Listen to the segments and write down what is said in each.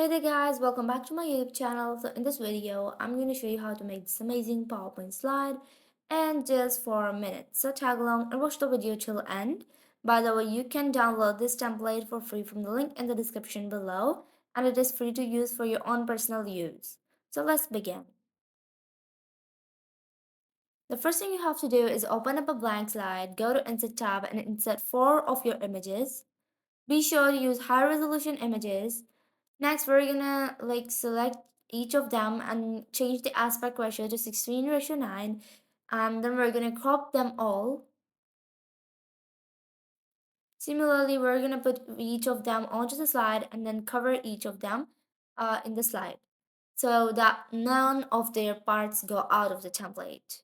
Hey there guys, welcome back to my YouTube channel. So in this video, I'm going to show you how to make this amazing PowerPoint slide and just for a minute. So tag along and watch the video till end. By the way, you can download this template for free from the link in the description below and it is free to use for your own personal use. So let's begin. The first thing you have to do is open up a blank slide, go to Insert tab and insert 4 of your images. Be sure to use high resolution images. Next, we're gonna select each of them and change the aspect ratio to 16:9, and then we're gonna crop them all. Similarly, we're gonna put each of them onto the slide and then cover each of them in the slide so that none of their parts go out of the template.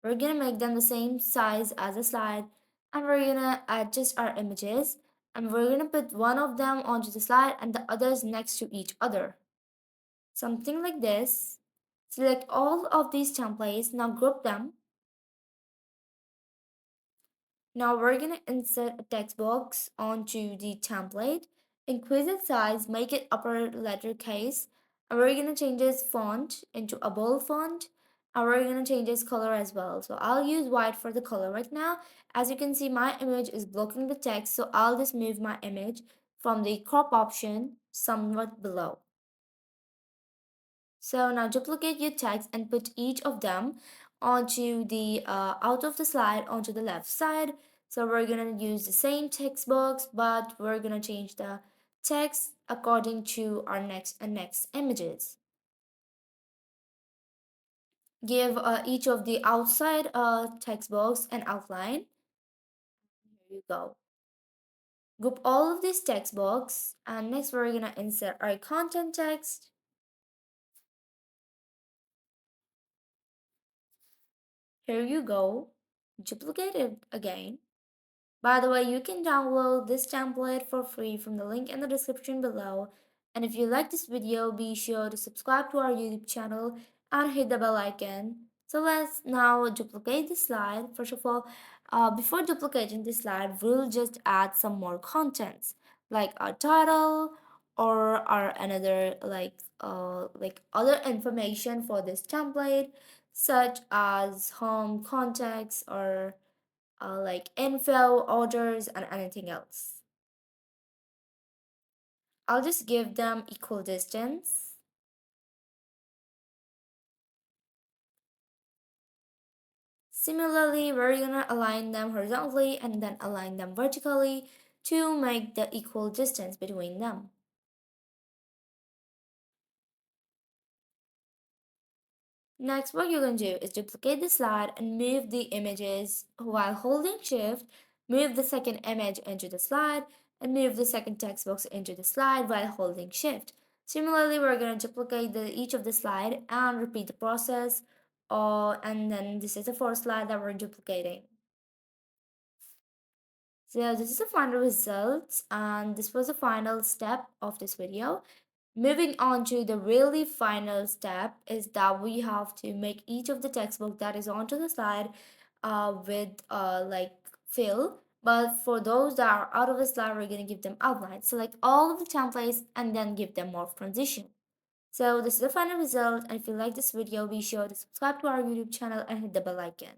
We're gonna make them the same size as the slide and we're gonna adjust our images and we're gonna put one of them onto the slide and the others next to each other. Something like this. Select all of these templates, now group them. Now we're going to insert a text box onto the template. Increase its size, make it upper letter case. And we're going to change its font into a bold font. And we're going to change its color as well. So I'll use white for the color right now. As you can see, my image is blocking the text. So I'll just move my image from the crop option somewhat below. So now duplicate your text and put each of them onto the out of the slide onto the left side. So we're gonna use the same text box, but we're gonna change the text according to our next images. Give each of the outside text box an outline. Here you go. Group all of this text box, and next we're gonna insert our content text. Here you go. Duplicate it again. By the way, you can download this template for free from the link in the description below. And if you like this video, be sure to subscribe to our YouTube channel and hit the bell icon. So let's now duplicate the slide. First of all, before duplicating the slide, we'll just add some more contents like our title or our another like other information for this template, such as home, contacts, or like info, orders, and anything else. I'll just give them equal distance. Similarly, we're gonna align them horizontally and then align them vertically to make the equal distance between them. Next, what you're going to do is duplicate the slide and move the images while holding shift. Move the second image into the slide and move the second text box into the slide while holding shift. Similarly, we're going to duplicate each of the slide and repeat the process. And then this is the fourth slide that we're duplicating. So this is the final result and this was the final step of this video. Moving on to the really final step is that we have to make each of the textbook that is onto the slide with like fill. But for those that are out of the slide, we're going to give them outline. Select all of the templates and then give them more transition. So this is the final result. And if you like this video, be sure to subscribe to our YouTube channel and hit the bell icon.